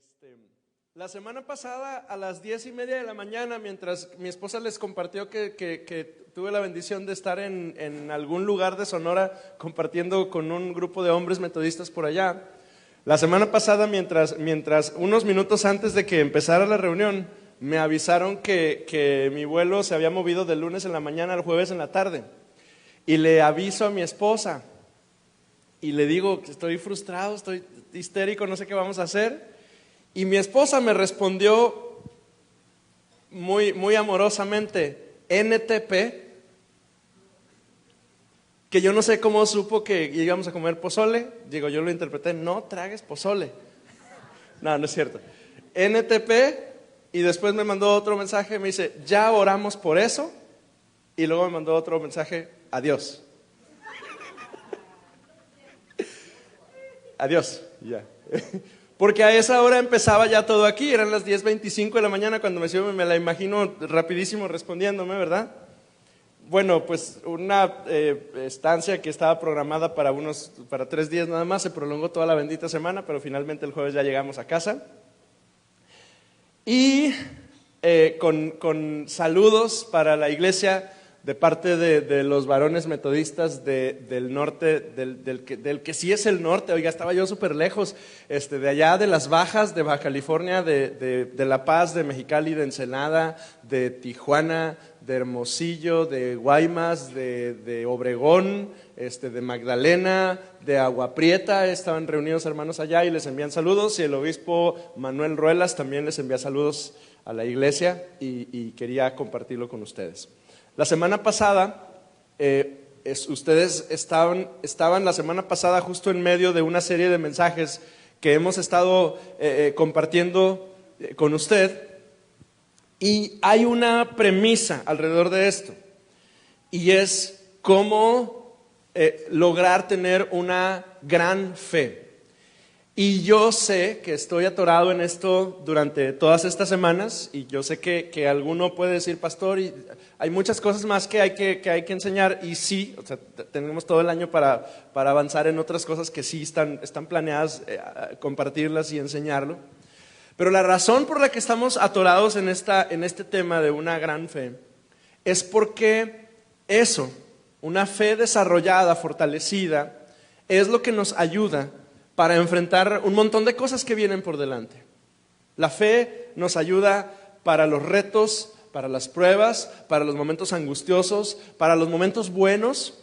Este, la semana pasada a las 10:30 de la mañana, mientras mi esposa les compartió que tuve la bendición de estar en algún lugar de Sonora compartiendo con un grupo de hombres metodistas por allá, la semana pasada mientras unos minutos antes de que empezara la reunión, me avisaron que mi vuelo se había movido del lunes en la mañana al jueves en la tarde. Y le aviso a mi esposa y le digo que estoy frustrado, estoy histérico, no sé qué vamos a hacer. Y mi esposa me respondió muy amorosamente, NTP, que yo no sé cómo supo que íbamos a comer pozole. Digo, yo lo interpreté, no tragues pozole. No es cierto. NTP, y después me mandó otro mensaje, me dice, ya oramos por eso. Y luego me mandó otro mensaje, adiós. Adiós, ya. Porque a esa hora empezaba ya todo aquí, eran las 10:25 de la mañana cuando me la imagino rapidísimo respondiéndome, ¿verdad? Bueno, pues una estancia que estaba programada para 3 días nada más, se prolongó toda la bendita semana, pero finalmente el jueves ya llegamos a casa. Y con saludos para la iglesia de parte de los varones metodistas del norte, del que sí es el norte. Oiga, estaba yo súper lejos, de allá de las Bajas, de Baja California, de La Paz, de Mexicali, de Ensenada, de Tijuana, de Hermosillo, de Guaymas, de Obregón, de Magdalena, de Agua Prieta. Estaban reunidos hermanos allá y les envían saludos, y el obispo Manuel Ruelas también les envía saludos a la iglesia y quería compartirlo con ustedes. La semana pasada, ustedes estaban la semana pasada justo en medio de una serie de mensajes que hemos estado compartiendo con usted, y hay una premisa alrededor de esto, y es cómo lograr tener una gran fe. Y yo sé que estoy atorado en esto durante todas estas semanas, y yo sé que alguno puede decir, pastor, y hay muchas cosas más que hay que enseñar, y sí, o sea, tenemos todo el año para avanzar en otras cosas que sí están planeadas, compartirlas y enseñarlo. Pero la razón por la que estamos atorados en este tema de una gran fe es porque eso, una fe desarrollada, fortalecida, es lo que nos ayuda para enfrentar un montón de cosas que vienen por delante. La fe nos ayuda para los retos, para las pruebas, para los momentos angustiosos, para los momentos buenos.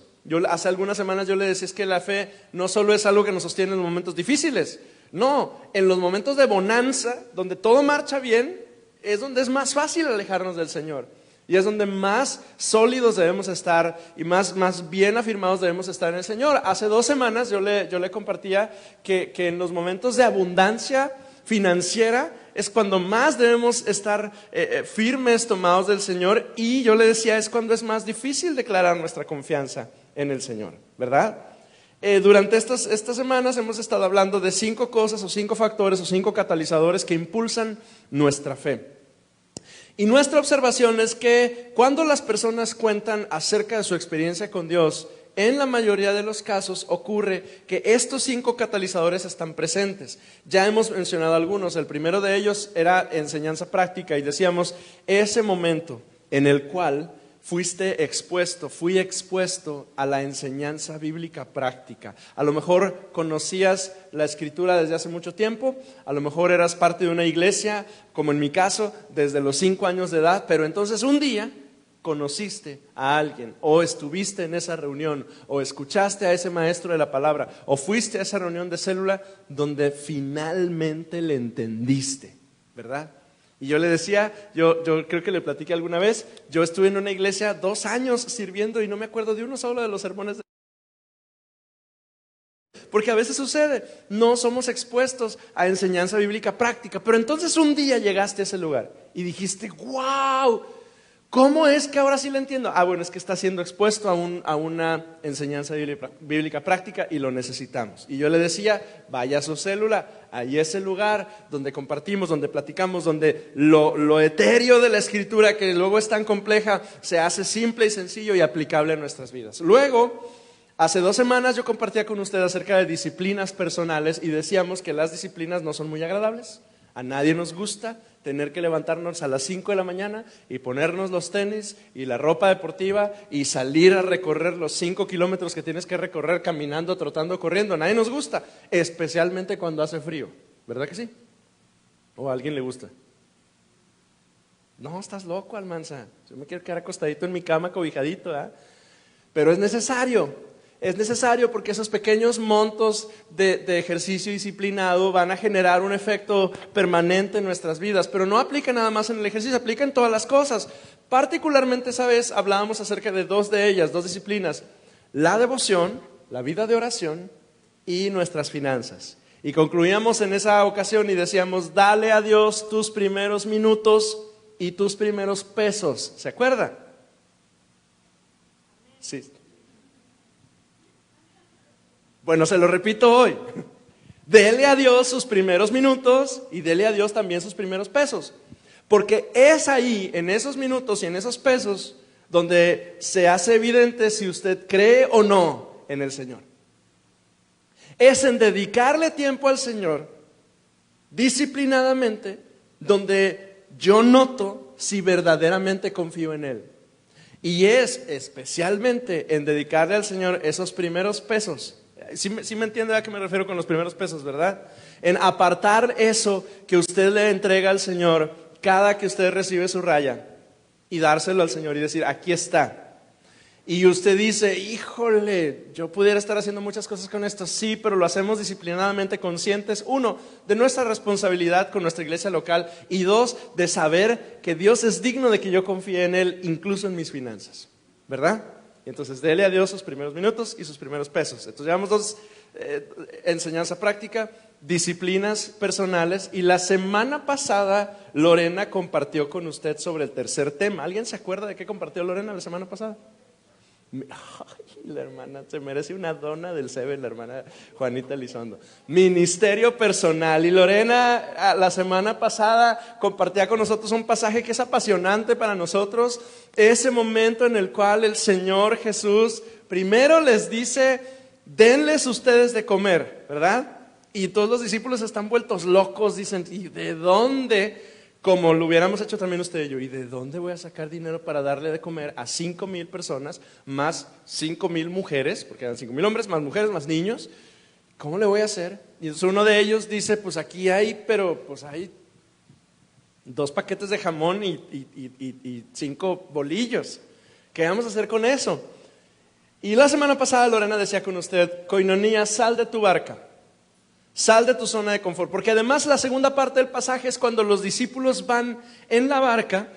Hace algunas semanas yo le decía, es que la fe no solo es algo que nos sostiene en los momentos difíciles. No, en los momentos de bonanza, donde todo marcha bien, es donde es más fácil alejarnos del Señor. Y es donde más sólidos debemos estar y más bien afirmados debemos estar en el Señor. Hace 2 semanas yo le compartía que en los momentos de abundancia financiera es cuando más debemos estar firmes, tomados del Señor. Y yo le decía, es cuando es más difícil declarar nuestra confianza en el Señor, ¿verdad? Durante estas semanas hemos estado hablando de 5 cosas o 5 factores o 5 catalizadores que impulsan nuestra fe. Y nuestra observación es que cuando las personas cuentan acerca de su experiencia con Dios, en la mayoría de los casos ocurre que estos 5 catalizadores están presentes. Ya hemos mencionado algunos. El primero de ellos era enseñanza práctica, y decíamos, ese momento en el cual fui expuesto a la enseñanza bíblica práctica. A lo mejor conocías la Escritura desde hace mucho tiempo, a lo mejor eras parte de una iglesia, como en mi caso, desde los 5 años de edad, pero entonces un día conociste a alguien, o estuviste en esa reunión, o escuchaste a ese maestro de la palabra, o fuiste a esa reunión de célula donde finalmente le entendiste, ¿verdad? Y yo le decía, yo creo que le platiqué alguna vez, yo estuve en una iglesia 2 años sirviendo y no me acuerdo de uno solo de los sermones. Porque a veces sucede, no somos expuestos a enseñanza bíblica práctica, pero entonces un día llegaste a ese lugar y dijiste, wow, ¿cómo es que ahora sí lo entiendo? Bueno, es que está siendo expuesto a una enseñanza bíblica práctica y lo necesitamos. Y yo le decía, vaya a su célula, ahí es el lugar donde compartimos, donde platicamos, donde lo etéreo de la Escritura, que luego es tan compleja, se hace simple y sencillo y aplicable a nuestras vidas. Luego, hace 2 semanas yo compartía con usted acerca de disciplinas personales y decíamos que las disciplinas no son muy agradables. A nadie nos gusta tener que levantarnos a las 5 de la mañana y ponernos los tenis y la ropa deportiva y salir a recorrer los 5 kilómetros que tienes que recorrer caminando, trotando, corriendo. A nadie nos gusta, especialmente cuando hace frío. ¿Verdad que sí? ¿O a alguien le gusta? No, estás loco, Almanza. Yo me quiero quedar acostadito en mi cama, cobijadito, ¿eh? Pero es necesario porque esos pequeños montos de ejercicio disciplinado van a generar un efecto permanente en nuestras vidas, pero no aplica nada más en el ejercicio, aplica en todas las cosas. Particularmente esa vez hablábamos acerca de dos de ellas, dos disciplinas: la devoción, la vida de oración y nuestras finanzas. Y concluíamos en esa ocasión y decíamos: dale a Dios tus primeros minutos y tus primeros pesos. ¿Se acuerda? Sí. Bueno, se lo repito hoy. Dele a Dios sus primeros minutos y dele a Dios también sus primeros pesos. Porque es ahí, en esos minutos y en esos pesos, donde se hace evidente si usted cree o no en el Señor. Es en dedicarle tiempo al Señor, disciplinadamente, donde yo noto si verdaderamente confío en Él. Y es especialmente en dedicarle al Señor esos primeros pesos. Sí me entiende a qué me refiero con los primeros pesos, ¿verdad? En apartar eso que usted le entrega al Señor cada que usted recibe su raya y dárselo al Señor y decir: aquí está. Y usted dice: híjole, yo pudiera estar haciendo muchas cosas con esto. Sí, pero lo hacemos disciplinadamente, conscientes, uno, de nuestra responsabilidad con nuestra iglesia local, y dos, de saber que Dios es digno de que yo confíe en Él, incluso en mis finanzas, ¿verdad? Y entonces dele a Dios sus primeros minutos y sus primeros pesos. Entonces llevamos dos enseñanza práctica, disciplinas personales, y la semana pasada Lorena compartió con usted sobre el tercer tema. ¿Alguien se acuerda de qué compartió Lorena la semana pasada? Ay, la hermana se merece una dona del CEBE, la hermana Juanita Elizondo. Ministerio personal. Y Lorena la semana pasada compartía con nosotros un pasaje que es apasionante para nosotros. Ese momento en el cual el Señor Jesús primero les dice: denles ustedes de comer, ¿verdad? Y todos los discípulos están vueltos locos, dicen: ¿y de dónde? Como lo hubiéramos hecho también usted y yo. ¿Y de dónde voy a sacar dinero para darle de comer a 5,000 personas, más 5,000 mujeres? Porque eran 5,000 hombres, más mujeres, más niños. ¿Cómo le voy a hacer? Y entonces uno de ellos dice: pues aquí hay, pero pues hay 2 paquetes de jamón y 5 bolillos. ¿Qué vamos a hacer con eso? Y la semana pasada Lorena decía con usted: Koinonia, sal de tu barca. Sal de tu zona de confort, porque además la segunda parte del pasaje es cuando los discípulos van en la barca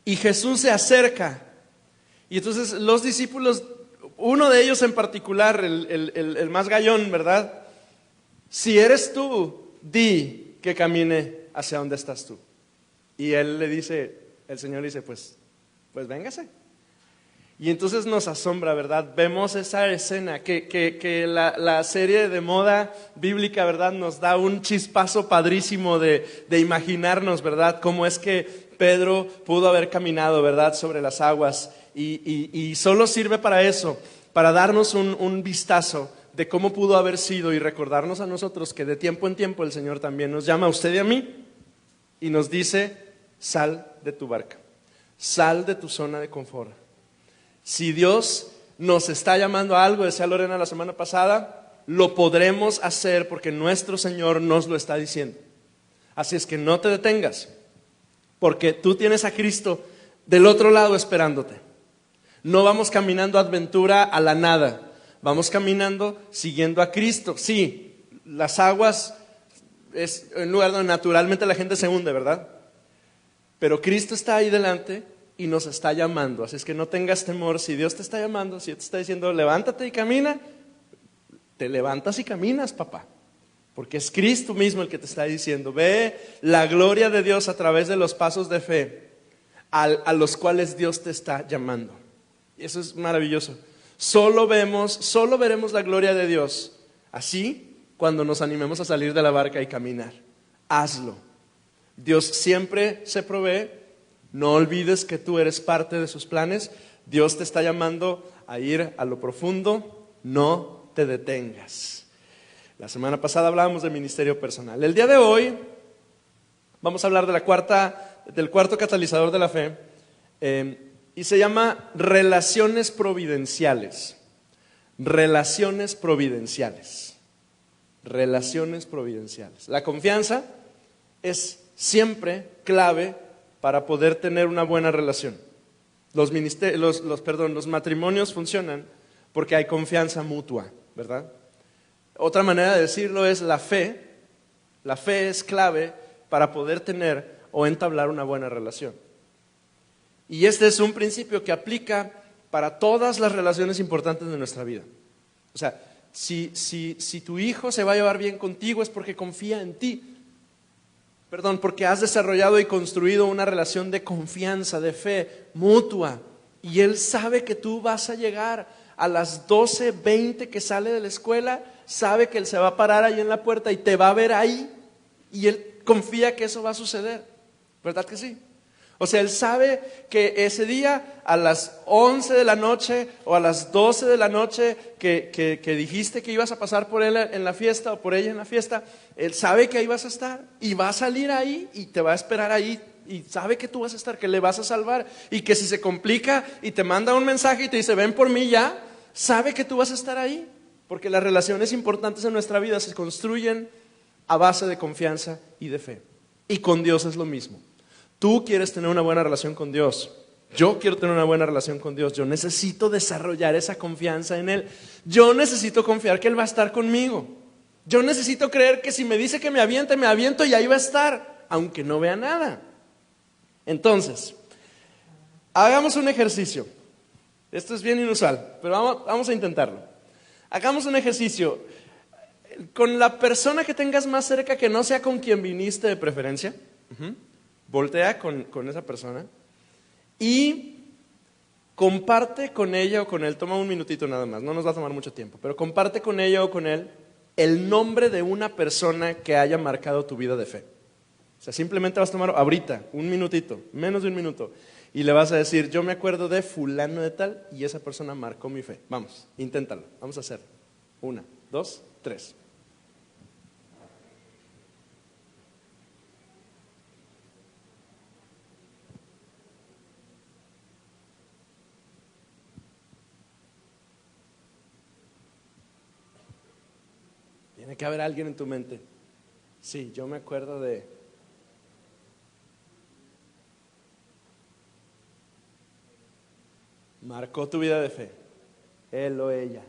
y Jesús se acerca. Y entonces los discípulos, uno de ellos en particular, el más gallón, ¿verdad? Si eres tú, di que camine hacia donde estás tú. Y él le dice, el Señor le dice: pues véngase. Y entonces nos asombra, ¿verdad? Vemos esa escena que la serie de moda bíblica, ¿verdad? Nos da un chispazo padrísimo de imaginarnos, ¿verdad? Cómo es que Pedro pudo haber caminado, ¿verdad? Sobre las aguas. Y solo sirve para eso, para darnos un vistazo de cómo pudo haber sido y recordarnos a nosotros que de tiempo en tiempo el Señor también nos llama a usted y a mí y nos dice: sal de tu barca, sal de tu zona de confort. Si Dios nos está llamando a algo, decía Lorena la semana pasada, lo podremos hacer porque nuestro Señor nos lo está diciendo. Así es que no te detengas, porque tú tienes a Cristo del otro lado esperándote. No vamos caminando aventura a la nada, vamos caminando siguiendo a Cristo. Sí, las aguas es un lugar donde naturalmente la gente se hunde, ¿verdad? Pero Cristo está ahí delante y nos está llamando, así es que no tengas temor. Si Dios te está llamando, si Él te está diciendo: levántate y camina, te levantas y caminas, papá, porque es Cristo mismo el que te está diciendo. Ve la gloria de Dios a través de los pasos de fe a los cuales Dios te está llamando. Y eso es maravilloso. Solo veremos la gloria de Dios así cuando nos animemos a salir de la barca y caminar. Hazlo. Dios siempre se provee. No olvides que tú eres parte de sus planes. Dios te está llamando a ir a lo profundo. No te detengas. La semana pasada hablábamos de ministerio personal. El día de hoy Vamos a hablar del cuarto catalizador de la fe, y se llama relaciones providenciales. Relaciones providenciales. Relaciones providenciales. La confianza es siempre clave para poder tener una buena relación. Los matrimonios funcionan porque hay confianza mutua, ¿verdad? Otra manera de decirlo es la fe. La fe es clave para poder tener o entablar una buena relación. Y este es un principio que aplica para todas las relaciones importantes de nuestra vida. O sea, si tu hijo se va a llevar bien contigo es porque confía en ti. Porque has desarrollado y construido una relación de confianza, de fe mutua. Y él sabe que tú vas a llegar a las 12:20 que sale de la escuela, sabe que él se va a parar ahí en la puerta y te va a ver ahí. Y él confía que eso va a suceder. ¿Verdad que sí? O sea, él sabe que ese día a las 11 de la noche o a las 12 de la noche que dijiste que ibas a pasar por él en la fiesta o por ella en la fiesta, él sabe que ahí vas a estar y va a salir ahí y te va a esperar ahí y sabe que tú vas a estar, que le vas a salvar y que si se complica y te manda un mensaje y te dice ven por mí ya, sabe que tú vas a estar ahí, porque las relaciones importantes en nuestra vida se construyen a base de confianza y de fe. Y con Dios es lo mismo. Tú quieres tener una buena relación con Dios. Yo quiero tener una buena relación con Dios. Yo necesito desarrollar esa confianza en Él. Yo necesito confiar que Él va a estar conmigo. Yo necesito creer que si me dice que me aviento y ahí va a estar, aunque no vea nada. Entonces, hagamos un ejercicio. Esto es bien inusual, pero vamos a intentarlo. Hagamos un ejercicio. Con la persona que tengas más cerca, que no sea con quien viniste de preferencia. Voltea con esa persona y comparte con ella o con él, toma un minutito nada más, no nos va a tomar mucho tiempo, pero comparte con ella o con él el nombre de una persona que haya marcado tu vida de fe. O sea, simplemente vas a tomar ahorita un minutito, menos de un minuto, y le vas a decir, yo me acuerdo de fulano de tal y esa persona marcó mi fe. Vamos, inténtalo, vamos a hacerlo. 1, 2, 3. Tiene que haber alguien en tu mente. Sí, yo me acuerdo de... Marcó tu vida de fe. Él o ella.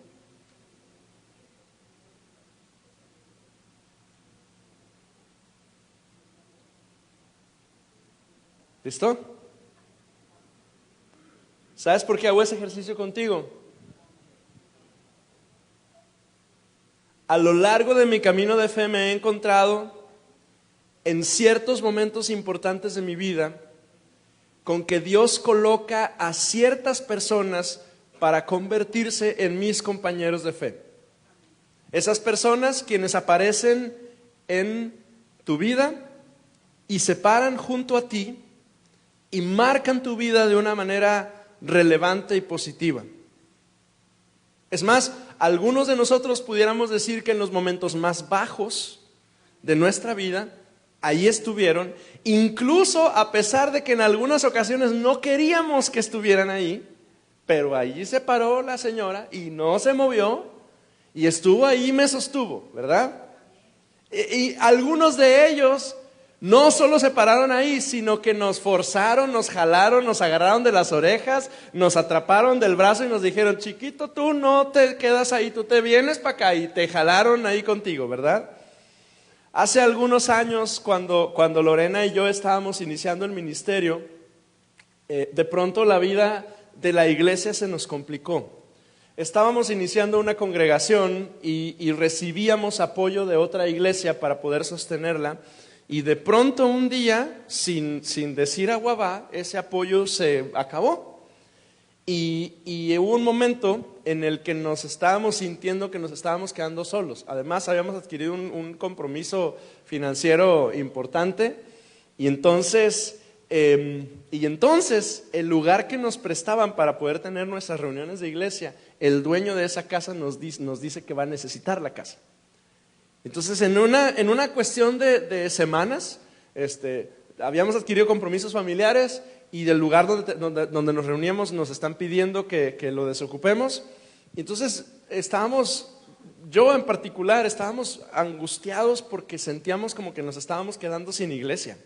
¿Listo? ¿Sabes por qué hago ese ejercicio contigo? A lo largo de mi camino de fe me he encontrado en ciertos momentos importantes de mi vida con que Dios coloca a ciertas personas para convertirse en mis compañeros de fe. Esas personas quienes aparecen en tu vida y se paran junto a ti y marcan tu vida de una manera relevante y positiva. Es más, algunos de nosotros pudiéramos decir que en los momentos más bajos de nuestra vida, ahí estuvieron, incluso a pesar de que en algunas ocasiones no queríamos que estuvieran ahí, pero allí se paró la señora y no se movió y estuvo ahí y me sostuvo, ¿verdad? Y algunos de ellos no solo se pararon ahí, sino que nos forzaron, nos jalaron, nos agarraron de las orejas, nos atraparon del brazo y nos dijeron, chiquito, tú no te quedas ahí, tú te vienes para acá, y te jalaron ahí contigo, ¿verdad? Hace algunos años, cuando Lorena y yo estábamos iniciando el ministerio, de pronto la vida de la iglesia se nos complicó. Estábamos iniciando una congregación y recibíamos apoyo de otra iglesia para poder sostenerla. Y de pronto un día, sin decir aguabá, ese apoyo se acabó. Y hubo un momento en el que nos estábamos sintiendo que nos estábamos quedando solos. Además, habíamos adquirido un compromiso financiero importante. Y entonces el lugar que nos prestaban para poder tener nuestras reuniones de iglesia, el dueño de esa casa nos dice que va a necesitar la casa. Entonces en una cuestión de semanas Habíamos adquirido compromisos familiares y del lugar donde nos reuníamos nos están pidiendo que lo desocupemos. Y entonces yo en particular, estábamos angustiados porque sentíamos como que nos estábamos quedando sin iglesia.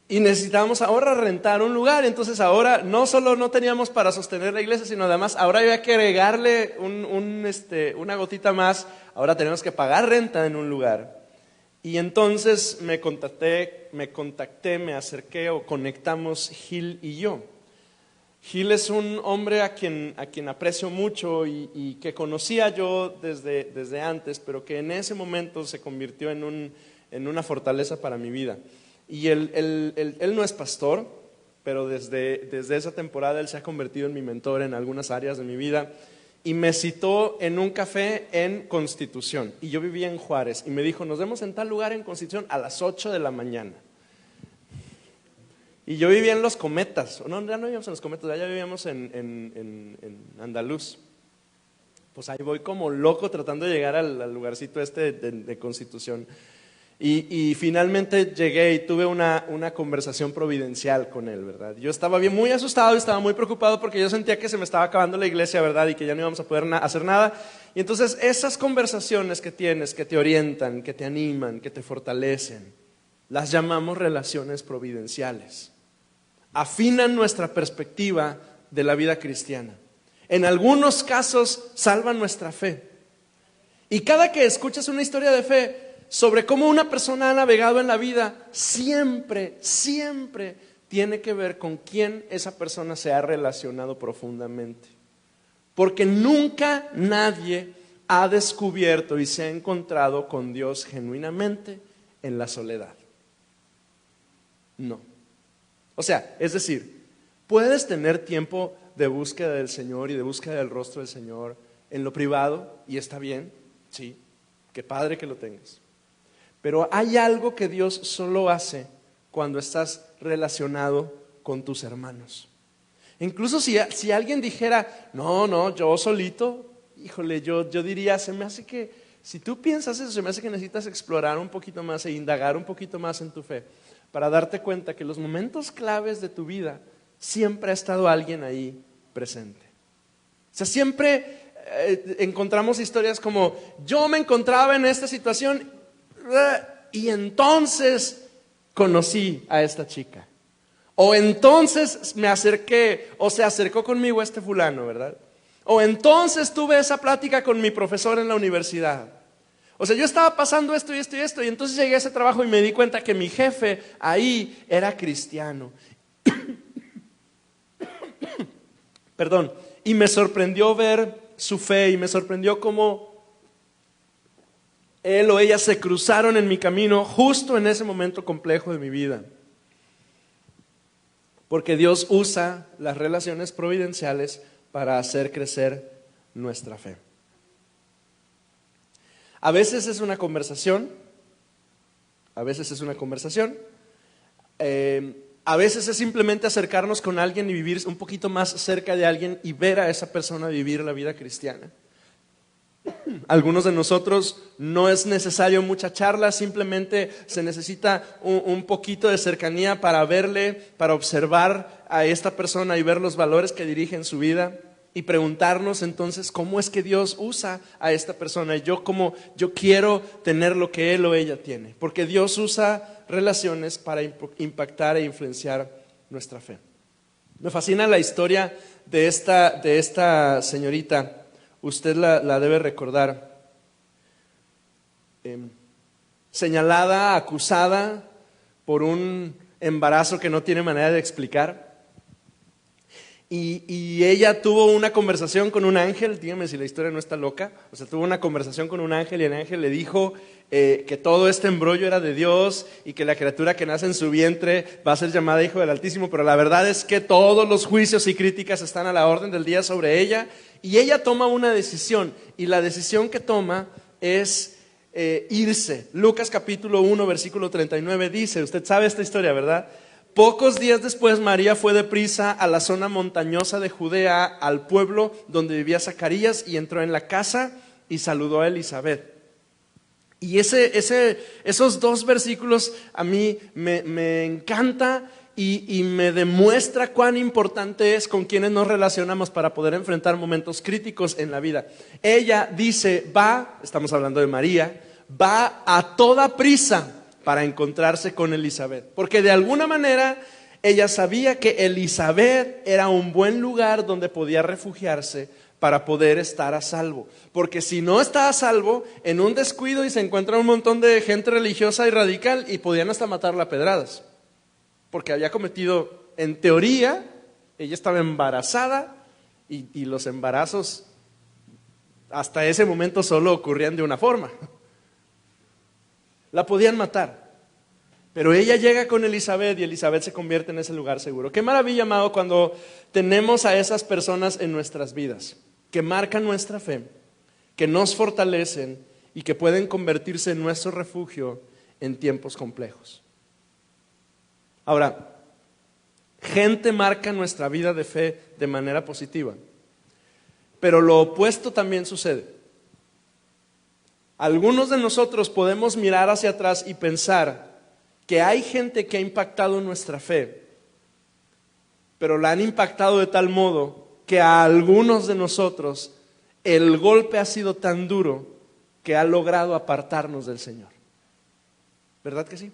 Y necesitábamos ahora rentar un lugar. Entonces ahora no solo no teníamos para sostener la iglesia, sino además ahora había que agregarle una gotita más. Ahora tenemos que pagar renta en un lugar. Y entonces me acerqué o conectamos Gil y yo. Gil es un hombre a quien aprecio mucho y que conocía yo desde antes, pero que en ese momento se convirtió en una fortaleza para mi vida. Y él no es pastor, pero desde esa temporada él se ha convertido en mi mentor en algunas áreas de mi vida. Y me citó en un café en Constitución. Y yo vivía en Juárez. Y me dijo, nos vemos en tal lugar en Constitución a las 8 de la mañana. Y yo vivía en Los Cometas. No, ya no vivíamos en Los Cometas, ya vivíamos en Andaluz. Pues ahí voy como loco tratando de llegar al lugarcito de Constitución. Y finalmente llegué y tuve una conversación providencial con él, ¿verdad? Yo estaba muy asustado y estaba muy preocupado porque yo sentía que se me estaba acabando la iglesia, ¿verdad? Y que ya no íbamos a poder hacer nada. Y entonces esas conversaciones que tienes, que te orientan, que te animan, que te fortalecen, las llamamos relaciones providenciales. Afinan nuestra perspectiva de la vida cristiana. En algunos casos salvan nuestra fe. Y cada que escuchas una historia de fe sobre cómo una persona ha navegado en la vida, siempre tiene que ver con quién esa persona se ha relacionado profundamente. Porque nunca nadie ha descubierto y se ha encontrado con Dios genuinamente en la soledad. No. O sea, es decir, puedes tener tiempo de búsqueda del Señor y de búsqueda del rostro del Señor en lo privado, y está bien, sí, qué padre que lo tengas. Pero hay algo que Dios solo hace cuando estás relacionado con tus hermanos. Incluso si alguien dijera, no, yo solito, híjole, yo diría, se me hace que, si tú piensas eso, se me hace que necesitas explorar un poquito más e indagar un poquito más en tu fe, para darte cuenta que los momentos claves de tu vida siempre ha estado alguien ahí presente. O sea, siempre encontramos historias como, yo me encontraba en esta situación y entonces conocí a esta chica. O entonces me acerqué, o se acercó conmigo este fulano, ¿verdad? O entonces tuve esa plática con mi profesor en la universidad. O sea, yo estaba pasando esto, y entonces llegué a ese trabajo y me di cuenta que mi jefe ahí era cristiano. Perdón, y me sorprendió ver su fe y me sorprendió cómo él o ella se cruzaron en mi camino justo en ese momento complejo de mi vida. Porque Dios usa las relaciones providenciales para hacer crecer nuestra fe. A veces es una conversación, a veces es simplemente acercarnos con alguien y vivir un poquito más cerca de alguien y ver a esa persona vivir la vida cristiana. Algunos de nosotros no es necesario mucha charla, simplemente se necesita un poquito de cercanía para verle, para observar a esta persona y ver los valores que dirige en su vida y preguntarnos entonces cómo es que Dios usa a esta persona y yo quiero tener lo que él o ella tiene, porque Dios usa relaciones para impactar e influenciar nuestra fe. Me fascina la historia de esta señorita. Usted la debe recordar, señalada, acusada por un embarazo que no tiene manera de explicar. Y ella tuvo una conversación con un ángel, dígame si la historia no está loca. O sea, tuvo una conversación con un ángel y el ángel le dijo que todo este embrollo era de Dios y que la criatura que nace en su vientre va a ser llamada hijo del Altísimo. Pero la verdad es que todos los juicios y críticas están a la orden del día sobre ella. Y ella toma una decisión, y la decisión que toma es irse. Lucas capítulo 1, versículo 39 dice, usted sabe esta historia, ¿verdad? Pocos días después María fue deprisa a la zona montañosa de Judea, al pueblo donde vivía Zacarías, y entró en la casa y saludó a Elizabeth. Y esos dos versículos a mí me encanta y me demuestra cuán importante es con quienes nos relacionamos para poder enfrentar momentos críticos en la vida. Ella dice, estamos hablando de María, va a toda prisa para encontrarse con Elizabeth, porque de alguna manera ella sabía que Elizabeth era un buen lugar donde podía refugiarse para poder estar a salvo, porque si no está a salvo, en un descuido y se encuentra un montón de gente religiosa y radical y podían hasta matarla a pedradas, porque había cometido, en teoría, ella estaba embarazada y los embarazos hasta ese momento solo ocurrían de una forma. La podían matar. Pero ella llega con Elizabeth y Elizabeth se convierte en ese lugar seguro. Qué maravilla, amado, cuando tenemos a esas personas en nuestras vidas, que marcan nuestra fe, que nos fortalecen y que pueden convertirse en nuestro refugio en tiempos complejos. Ahora, gente marca nuestra vida de fe de manera positiva, pero lo opuesto también sucede. Algunos de nosotros podemos mirar hacia atrás y pensar que hay gente que ha impactado nuestra fe, pero la han impactado de tal modo que a algunos de nosotros el golpe ha sido tan duro que ha logrado apartarnos del Señor. ¿Verdad que sí?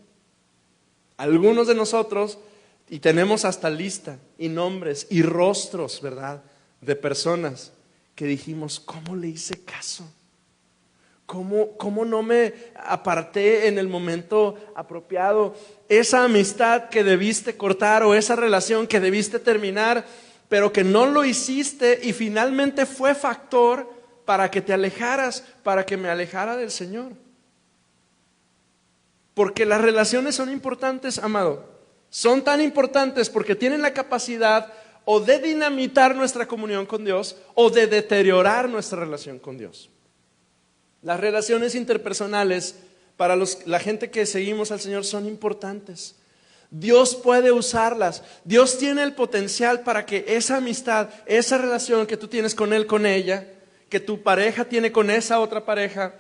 Algunos de nosotros, y tenemos hasta lista y nombres y rostros, ¿verdad?, de personas que dijimos, ¿cómo le hice caso? ¿Cómo no me aparté en el momento apropiado? Esa amistad que debiste cortar o esa relación que debiste terminar, pero que no lo hiciste y finalmente fue factor para que te alejaras, para que me alejara del Señor. Porque las relaciones son importantes, amado. Son tan importantes porque tienen la capacidad o de dinamitar nuestra comunión con Dios o de deteriorar nuestra relación con Dios. Las relaciones interpersonales para la gente que seguimos al Señor son importantes. Dios puede usarlas. Dios tiene el potencial para que esa amistad, esa relación que tú tienes con él, con ella, que tu pareja tiene con esa otra pareja,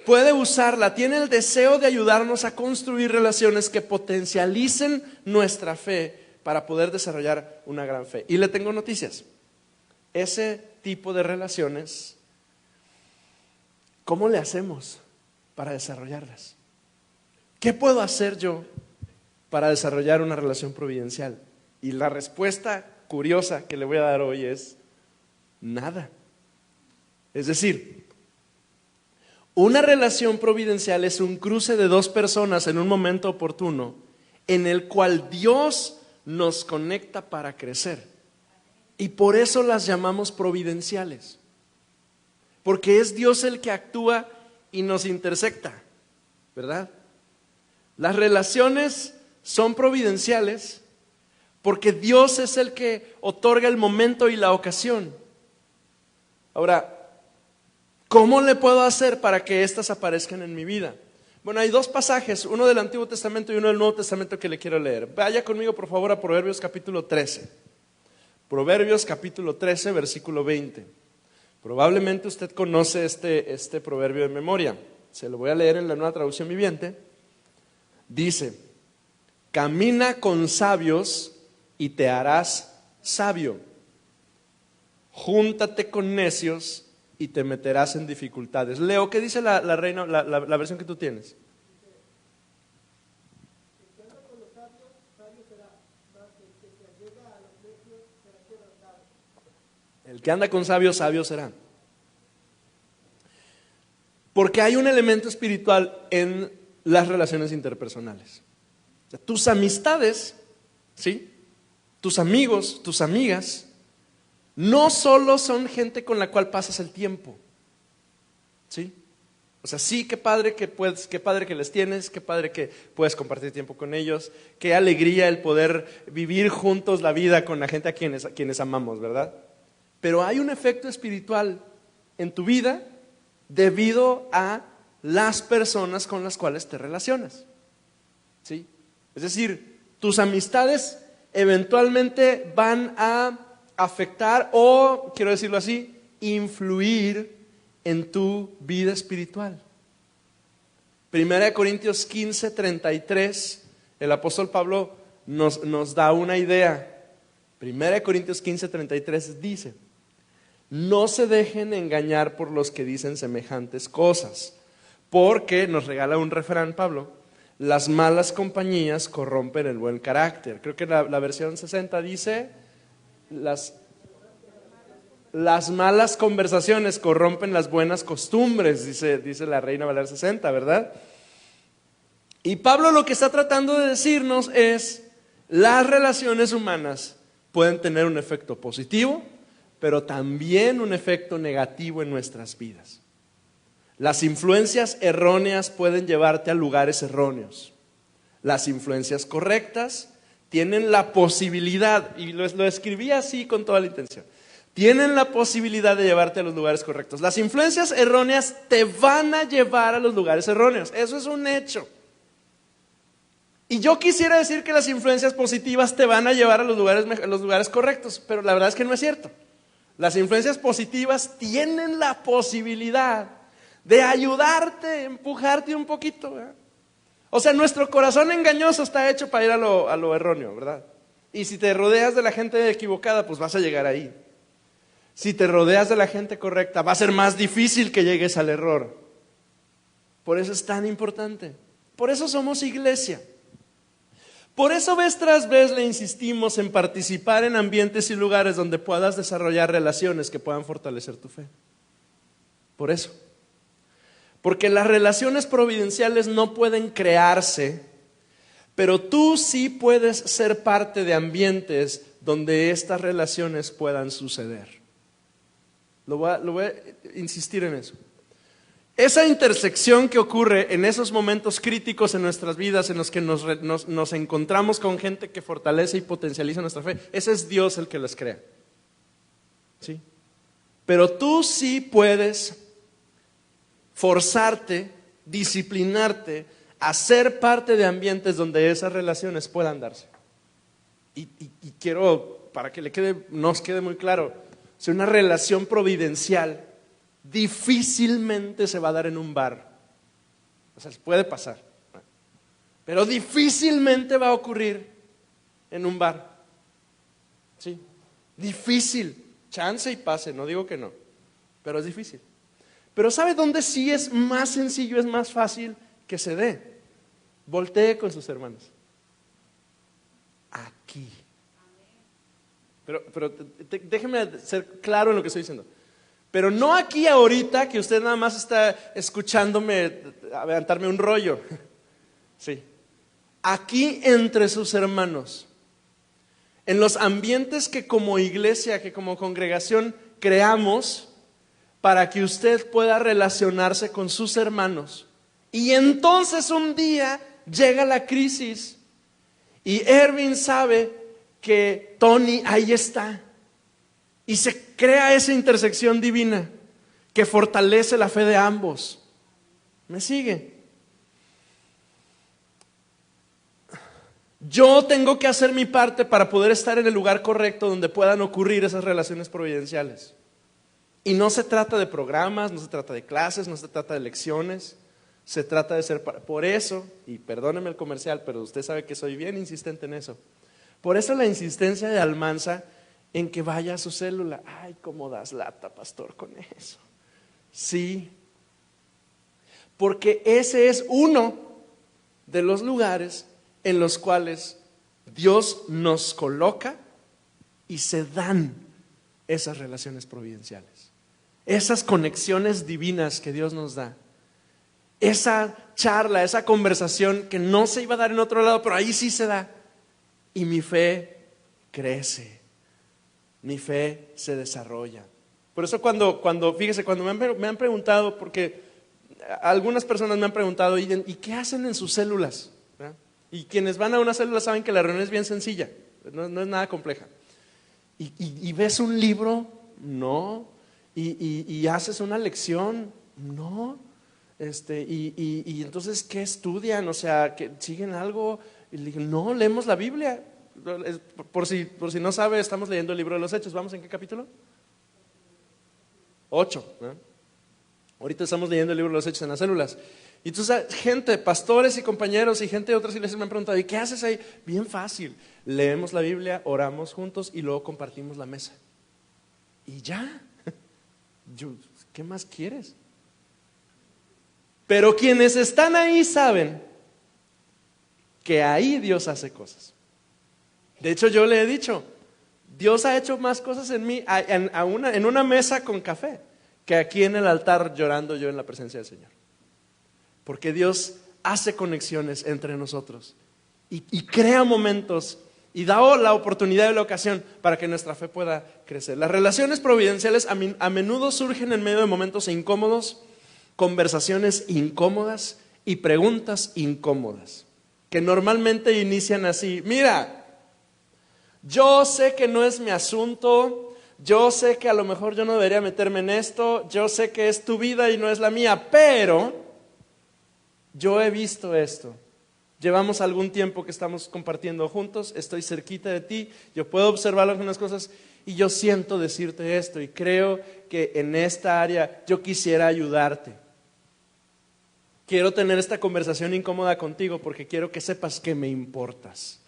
puede usarla. Tiene el deseo de ayudarnos a construir relaciones que potencialicen nuestra fe para poder desarrollar una gran fe. Y le tengo noticias. Ese tipo de relaciones, ¿cómo le hacemos para desarrollarlas? ¿Qué puedo hacer yo para desarrollar una relación providencial? Y la respuesta curiosa que le voy a dar hoy es nada. Es decir, una relación providencial es un cruce de dos personas en un momento oportuno en el cual Dios nos conecta para crecer. Y por eso las llamamos providenciales. Porque es Dios el que actúa y nos intersecta, ¿verdad? Las relaciones son providenciales porque Dios es el que otorga el momento y la ocasión. Ahora, ¿cómo le puedo hacer para que éstas aparezcan en mi vida? Bueno, hay dos pasajes, uno del Antiguo Testamento y uno del Nuevo Testamento que le quiero leer. Vaya conmigo, por favor, a Proverbios capítulo 13. Proverbios capítulo 13, versículo 20. Probablemente usted conoce este proverbio de memoria. Se lo voy a leer en la Nueva Traducción Viviente. Dice, camina con sabios y te harás sabio. Júntate con necios y te meterás en dificultades. Leo, ¿qué dice la reina, la versión que tú tienes? El que anda con sabios, sabio será. Porque hay un elemento espiritual en las relaciones interpersonales. O sea, tus amistades, ¿sí?, tus amigos, tus amigas, no solo son gente con la cual pasas el tiempo, ¿sí? O sea, sí, qué padre que les tienes, qué padre que puedes compartir tiempo con ellos, qué alegría el poder vivir juntos la vida con la gente a quienes amamos, ¿verdad? Pero hay un efecto espiritual en tu vida debido a las personas con las cuales te relacionas, ¿sí? Es decir, tus amistades eventualmente van a afectar o, quiero decirlo así, influir en tu vida espiritual. Primera de Corintios 15:33, el apóstol Pablo nos da una idea. Primera de Corintios 15:33 dice: no se dejen engañar por los que dicen semejantes cosas, porque, nos regala un refrán Pablo, las malas compañías corrompen el buen carácter. Creo que la versión 60 dice, las malas conversaciones corrompen las buenas costumbres, dice la Reina Valera 60, ¿verdad? Y Pablo lo que está tratando de decirnos es, las relaciones humanas pueden tener un efecto positivo, pero también un efecto negativo en nuestras vidas. Las influencias erróneas pueden llevarte a lugares erróneos. Las influencias correctas tienen la posibilidad, y lo escribí así con toda la intención, tienen la posibilidad de llevarte a los lugares correctos. Las influencias erróneas te van a llevar a los lugares erróneos. Eso es un hecho. Y yo quisiera decir que las influencias positivas te van a llevar a los lugares correctos, pero la verdad es que no es cierto. Las influencias positivas tienen la posibilidad de ayudarte, empujarte un poquito, ¿verdad? O sea, nuestro corazón engañoso está hecho para ir a lo erróneo, ¿verdad? Y si te rodeas de la gente equivocada, pues vas a llegar ahí. Si te rodeas de la gente correcta, va a ser más difícil que llegues al error. Por eso es tan importante. Por eso somos iglesia. Por eso vez tras vez le insistimos en participar en ambientes y lugares donde puedas desarrollar relaciones que puedan fortalecer tu fe. Por eso. Porque las relaciones providenciales no pueden crearse, pero tú sí puedes ser parte de ambientes donde estas relaciones puedan suceder. Lo voy a insistir en eso. Esa intersección que ocurre en esos momentos críticos en nuestras vidas, en los que nos encontramos con gente que fortalece y potencializa nuestra fe, ese es Dios el que las crea. ¿Sí? Pero tú sí puedes forzarte, disciplinarte a ser parte de ambientes donde esas relaciones puedan darse. Y quiero, para que nos quede muy claro, si una relación providencial difícilmente se va a dar en un bar. O sea, puede pasar, pero difícilmente va a ocurrir en un bar. ¿Sí? Difícil. Chance y pase, no digo que no, pero es difícil. Pero ¿sabe dónde sí es más sencillo, es más fácil que se dé? Voltee con sus hermanos. Aquí. Pero déjeme ser claro en lo que estoy diciendo. Pero no aquí ahorita, que usted nada más está escuchándome aventarme un rollo. Sí. Aquí entre sus hermanos. En los ambientes que como iglesia, que como congregación creamos para que usted pueda relacionarse con sus hermanos. Y entonces un día llega la crisis y Erwin sabe que Tony ahí está. Y se crea esa intersección divina que fortalece la fe de ambos. ¿Me sigue? Yo tengo que hacer mi parte para poder estar en el lugar correcto donde puedan ocurrir esas relaciones providenciales. Y no se trata de programas, no se trata de clases, no se trata de lecciones. Se trata de ser por eso, y perdóneme el comercial, pero usted sabe que soy bien insistente en eso. Por eso la insistencia de Almanza en que vaya a su célula. Ay, cómo das lata, pastor, con eso. Sí, porque ese es uno de los lugares en los cuales Dios nos coloca y se dan esas relaciones providenciales, esas conexiones divinas que Dios nos da, esa charla, esa conversación que no se iba a dar en otro lado, pero ahí sí se da, y mi fe crece. Mi fe se desarrolla. Por eso fíjese, cuando me han preguntado, porque algunas personas me han preguntado, ¿y qué hacen en sus células? ¿verdad? Y quienes van a una célula saben que la reunión es bien sencilla, no es nada compleja. ¿Y ves un libro? No. ¿Y haces una lección? No. Y entonces, ¿qué estudian? O sea, ¿que siguen algo? Y le digo, no, leemos la Biblia. Por si no sabe, estamos leyendo el libro de los Hechos. ¿Vamos en qué capítulo? 8. Ahorita estamos leyendo el libro de los Hechos en las células. Y tú sabes, gente, pastores y compañeros y gente de otras iglesias me han preguntado, ¿y qué haces ahí? Bien fácil, leemos la Biblia, oramos juntos y luego compartimos la mesa. Y ya, ¿qué más quieres? Pero quienes están ahí saben que ahí Dios hace cosas. De hecho, yo le he dicho, Dios ha hecho más cosas en mí, en una mesa con café, que aquí en el altar llorando yo en la presencia del Señor. Porque Dios hace conexiones entre nosotros y crea momentos y da la oportunidad y la ocasión para que nuestra fe pueda crecer. Las relaciones providenciales a menudo surgen en medio de momentos incómodos, conversaciones incómodas y preguntas incómodas, que normalmente inician así: mira, yo sé que no es mi asunto, yo sé que a lo mejor yo no debería meterme en esto, yo sé que es tu vida y no es la mía, pero yo he visto esto. Llevamos algún tiempo que estamos compartiendo juntos, estoy cerquita de ti, yo puedo observar algunas cosas y yo siento decirte esto y creo que en esta área yo quisiera ayudarte. Quiero tener esta conversación incómoda contigo porque quiero que sepas que me importas.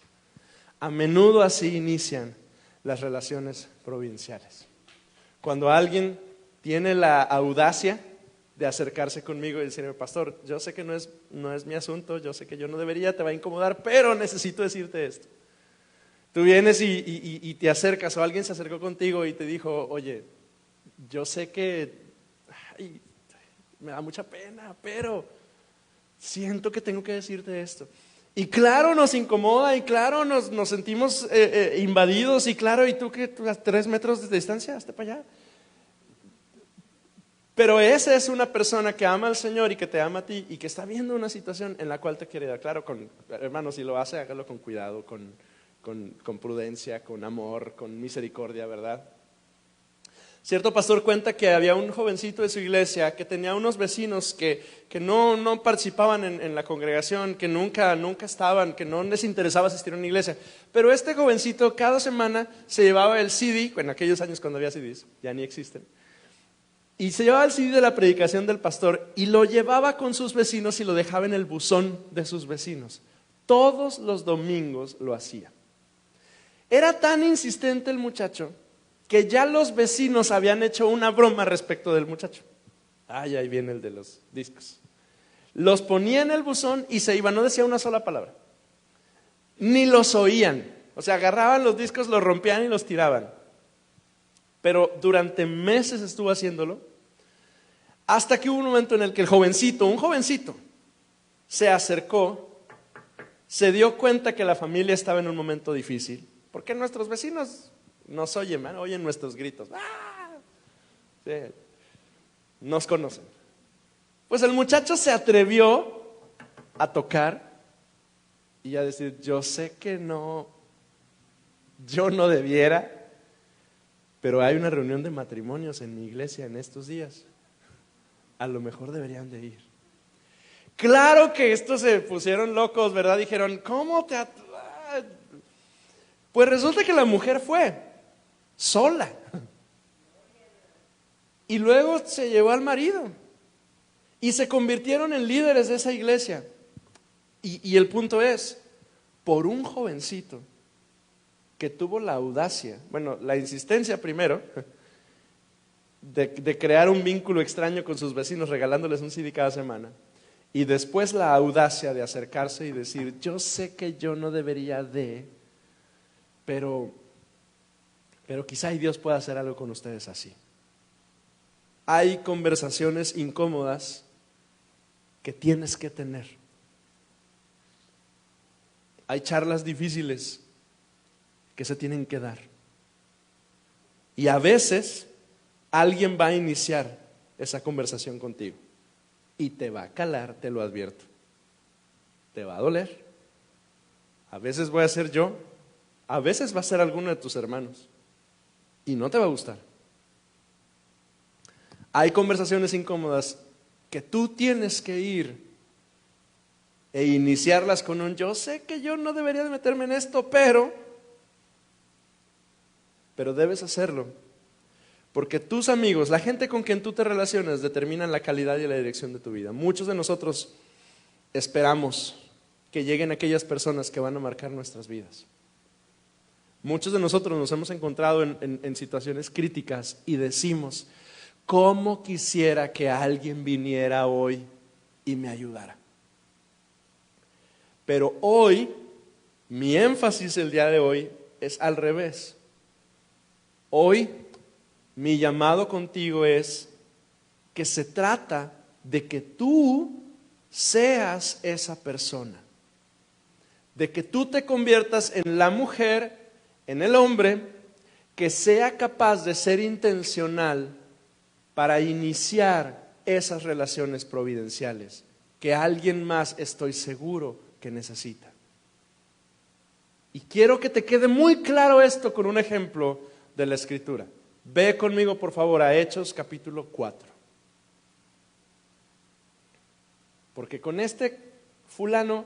A menudo así inician las relaciones providenciales. Cuando alguien tiene la audacia de acercarse conmigo y decirme: pastor, yo sé que no es mi asunto, yo sé que yo no debería, te va a incomodar, pero necesito decirte esto. Tú vienes y te acercas, o alguien se acercó contigo y te dijo: oye, yo sé que me da mucha pena, pero siento que tengo que decirte esto. Y claro, nos incomoda, y claro, nos sentimos invadidos, y claro, y tú que a 3 metros de distancia, hazte para allá. Pero esa es una persona que ama al Señor y que te ama a ti y que está viendo una situación en la cual te quiere dar. Claro, hermano, si lo hace, hágalo con cuidado, con prudencia, con amor, con misericordia, ¿verdad? Cierto pastor cuenta que había un jovencito de su iglesia que tenía unos vecinos que no participaban en la congregación, que nunca estaban, que no les interesaba asistir a una iglesia. Pero este jovencito cada semana se llevaba el CD, en aquellos años cuando había CDs, ya ni existen, y se llevaba el CD de la predicación del pastor y lo llevaba con sus vecinos y lo dejaba en el buzón de sus vecinos. Todos los domingos lo hacía. Era tan insistente el muchacho que ya los vecinos habían hecho una broma respecto del muchacho. Ay, ahí viene el de los discos. Los ponía en el buzón y se iban, no decía una sola palabra. Ni los oían. O sea, agarraban los discos, los rompían y los tiraban. Pero durante meses estuvo haciéndolo, hasta que hubo un momento en el que un jovencito, se acercó, se dio cuenta que la familia estaba en un momento difícil, porque nuestros vecinos nos oyen, oyen nuestros gritos. ¡Ah! Sí, nos conocen. Pues el muchacho se atrevió a tocar y a decir: yo sé que yo no debiera, pero hay una reunión de matrimonios en mi iglesia en estos días. A lo mejor deberían de ir. Claro que estos se pusieron locos, ¿verdad? Dijeron: ¿cómo te Pues resulta que la mujer fue sola. Y luego se llevó al marido. Y se convirtieron en líderes de esa iglesia. Y el punto es, por un jovencito que tuvo la audacia, la insistencia primero, de crear un vínculo extraño con sus vecinos regalándoles un CD cada semana, y después la audacia de acercarse y decir: yo sé que yo no debería pero quizá Dios pueda hacer algo con ustedes así. Hay conversaciones incómodas que tienes que tener. Hay charlas difíciles que se tienen que dar. Y a veces alguien va a iniciar esa conversación contigo y te va a calar, te lo advierto. Te va a doler. A veces voy a ser yo, a veces va a ser alguno de tus hermanos y no te va a gustar. Hay conversaciones incómodas que tú tienes que ir e iniciarlas con un: yo sé que yo no debería de meterme en esto, pero debes hacerlo, porque tus amigos, la gente con quien tú te relacionas, determinan la calidad y la dirección de tu vida. Muchos de nosotros esperamos que lleguen aquellas personas que van a marcar nuestras vidas. Muchos de nosotros nos hemos encontrado en situaciones críticas y decimos, ¿cómo quisiera que alguien viniera hoy y me ayudara? Pero hoy, mi énfasis el día de hoy es al revés. Hoy, mi llamado contigo es que se trata de que tú seas esa persona. De que tú te conviertas en la mujer, en el hombre, que sea capaz de ser intencional para iniciar esas relaciones providenciales que alguien más, estoy seguro, que necesita. Y quiero que te quede muy claro esto con un ejemplo de la Escritura. Ve conmigo, por favor, a Hechos capítulo 4. Porque con este fulano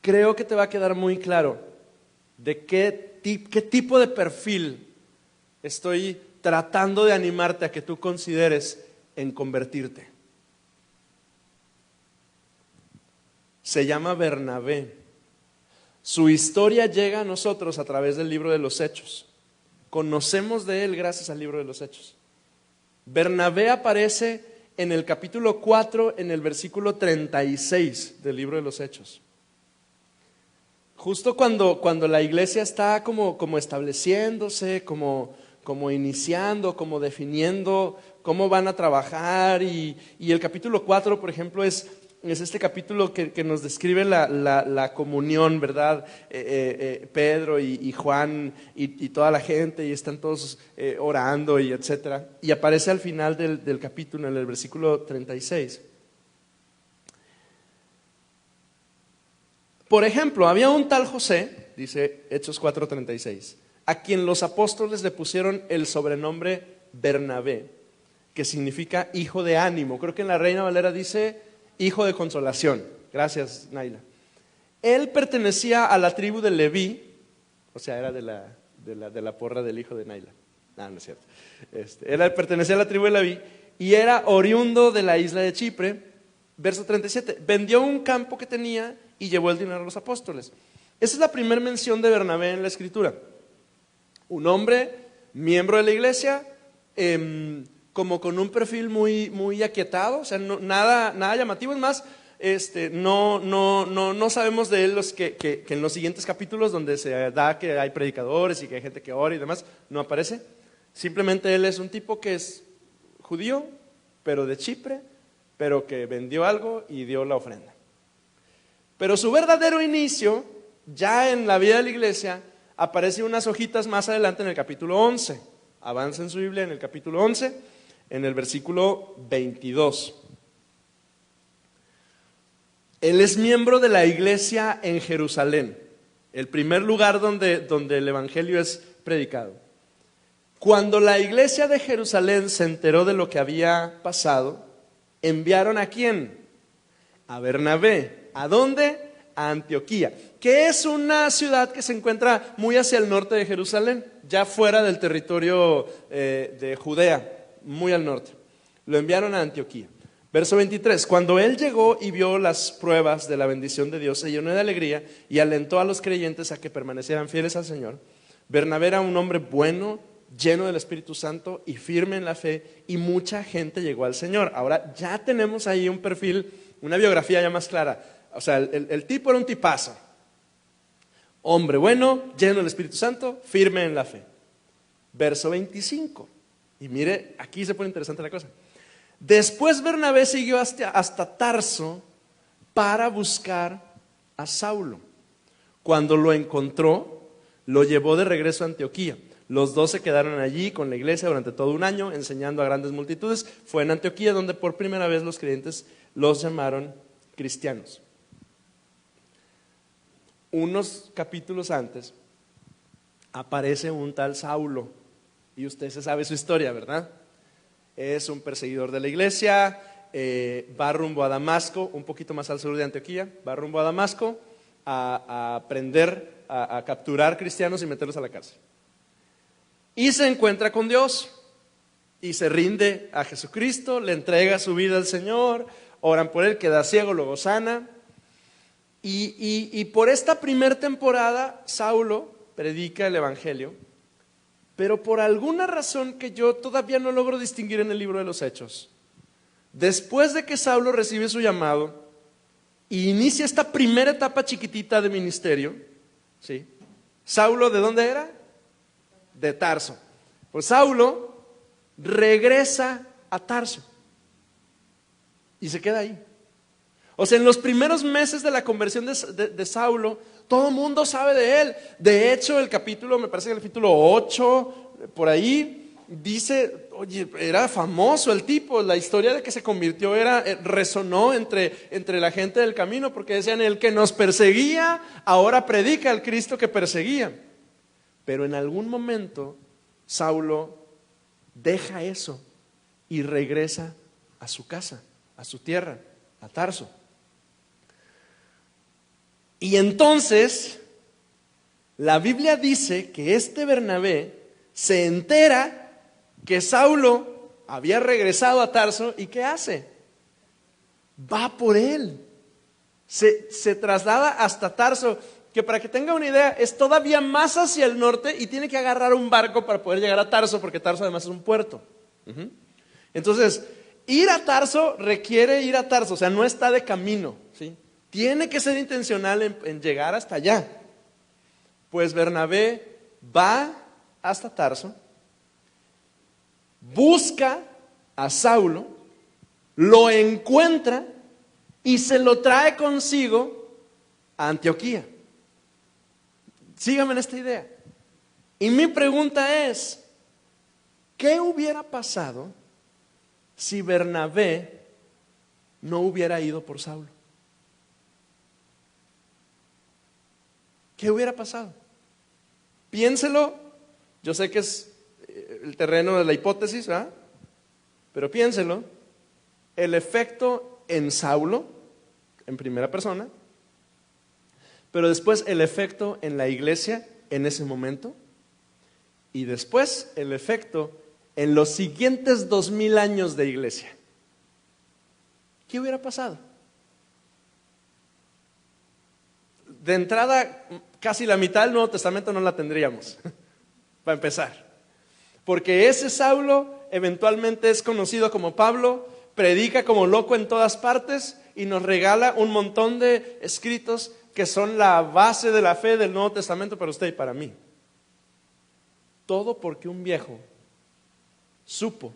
creo que te va a quedar muy claro de qué tipo de perfil estoy tratando de animarte a que tú consideres en convertirte. Se llama Bernabé. Su historia llega a nosotros a través del libro de los Hechos. Conocemos de él gracias al libro de los Hechos. Bernabé aparece en el capítulo 4, en el versículo 36 del libro de los Hechos. Justo cuando la iglesia está como estableciéndose, como iniciando, como definiendo cómo van a trabajar. Y el capítulo 4, por ejemplo, es este capítulo que nos describe la comunión, ¿verdad? Pedro y Juan y toda la gente, y están todos orando y etcétera. Y aparece al final del capítulo, en el versículo 36. Por ejemplo, había un tal José, dice Hechos 4:36, a quien los apóstoles le pusieron el sobrenombre Bernabé, que significa hijo de ánimo. Creo que en la Reina Valera dice hijo de consolación. Gracias, Naila. Él pertenecía a la tribu de Leví, o sea, era de la porra del hijo de Naila. No es cierto. Él pertenecía a la tribu de Leví y era oriundo de la isla de Chipre. Verso 37, vendió un campo que tenía y llevó el dinero a los apóstoles. Esa es la primera mención de Bernabé en la Escritura. Un hombre, miembro de la iglesia, como con un perfil muy aquietado, o sea, nada llamativo. Es más, no sabemos de él que en los siguientes capítulos, donde se da que hay predicadores y que hay gente que ora y demás, no aparece. Simplemente él es un tipo que es judío, pero de Chipre, pero que vendió algo y dio la ofrenda. Pero su verdadero inicio, ya en la vida de la iglesia, aparece unas hojitas más adelante en el capítulo 11. Avanza en su Biblia en el capítulo 11, en el versículo 22. Él es miembro de la iglesia en Jerusalén, el primer lugar donde el evangelio es predicado. Cuando la iglesia de Jerusalén se enteró de lo que había pasado, enviaron ¿a quién? A Bernabé. ¿A dónde? A Antioquía, que es una ciudad que se encuentra muy hacia el norte de Jerusalén, ya fuera del territorio de Judea, muy al norte. Lo enviaron a Antioquía. Verso 23, cuando él llegó y vio las pruebas de la bendición de Dios, se llenó de alegría y alentó a los creyentes a que permanecieran fieles al Señor. Bernabé era un hombre bueno, lleno del Espíritu Santo y firme en la fe, y mucha gente llegó al Señor. Ahora ya tenemos ahí un perfil, una biografía ya más clara. O sea, el tipo era un tipazo. Hombre bueno, lleno del Espíritu Santo, firme en la fe. Verso 25. Y mire, aquí se pone interesante la cosa. Después Bernabé siguió hasta Tarso para buscar a Saulo. Cuando lo encontró, lo llevó de regreso a Antioquía. Los dos se quedaron allí con la iglesia durante todo un año, enseñando a grandes multitudes. Fue en Antioquía donde por primera vez los creyentes los llamaron cristianos. Unos capítulos antes aparece un tal Saulo, y usted se sabe su historia, ¿verdad? Es un perseguidor de la iglesia, va rumbo a Damasco, un poquito más al sur de Antioquía, va rumbo a Damasco a prender, a capturar cristianos y meterlos a la cárcel. Y se encuentra con Dios y se rinde a Jesucristo, le entrega su vida al Señor, oran por él, queda ciego, luego sana. Y por esta primera temporada, Saulo predica el evangelio, pero por alguna razón que yo todavía no logro distinguir en el libro de los Hechos, después de que Saulo recibe su llamado y inicia esta primera etapa chiquitita de ministerio, ¿sí? Saulo, ¿de dónde era? De Tarso. Pues Saulo regresa a Tarso y se queda ahí. O sea, en los primeros meses de la conversión de Saulo, todo el mundo sabe de él. De hecho, el capítulo, me parece que el capítulo 8, por ahí, dice, oye, era famoso el tipo. La historia de que se convirtió resonó entre la gente del camino, porque decían, el que nos perseguía, ahora predica al Cristo que perseguía. Pero en algún momento, Saulo deja eso y regresa a su casa, a su tierra, a Tarso. Y entonces, la Biblia dice que este Bernabé se entera que Saulo había regresado a Tarso, ¿y qué hace? Va por él. Se traslada hasta Tarso, que para que tenga una idea, es todavía más hacia el norte y tiene que agarrar un barco para poder llegar a Tarso, porque Tarso además es un puerto. Entonces, ir a Tarso requiere ir a Tarso, o sea, no está de camino, ¿sí? Tiene que ser intencional en llegar hasta allá. Pues Bernabé va hasta Tarso, busca a Saulo, lo encuentra y se lo trae consigo a Antioquía. Síganme en esta idea. Y mi pregunta es, ¿qué hubiera pasado si Bernabé no hubiera ido por Saulo? ¿Qué hubiera pasado? Piénselo. Yo sé que es el terreno de la hipótesis, ¿verdad? Pero piénselo. El efecto en Saulo, en primera persona, pero después el efecto en la iglesia en ese momento, y después el efecto en los siguientes 2000 años de iglesia. ¿Qué hubiera pasado? De entrada, casi la mitad del Nuevo Testamento no la tendríamos, para empezar. Porque ese Saulo eventualmente es conocido como Pablo, predica como loco en todas partes y nos regala un montón de escritos que son la base de la fe del Nuevo Testamento para usted y para mí. Todo porque un viejo supo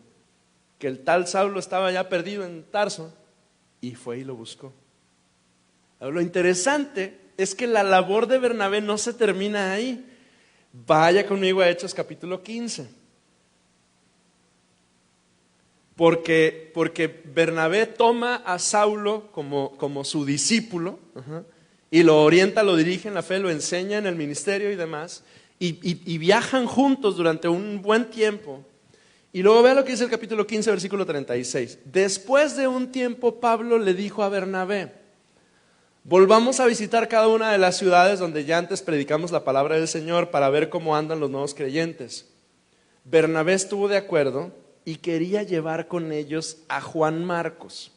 que el tal Saulo estaba ya perdido en Tarso y fue y lo buscó. Lo interesante es que la labor de Bernabé no se termina ahí. Vaya conmigo a Hechos capítulo 15. Porque Bernabé toma a Saulo como su discípulo, y lo orienta, lo dirige en la fe, lo enseña en el ministerio y demás, y viajan juntos durante un buen tiempo. Y luego vea lo que dice el capítulo 15, versículo 36. Después de un tiempo, Pablo le dijo a Bernabé: volvamos a visitar cada una de las ciudades donde ya antes predicamos la palabra del Señor para ver cómo andan los nuevos creyentes. Bernabé estuvo de acuerdo y quería llevar con ellos a Juan Marcos.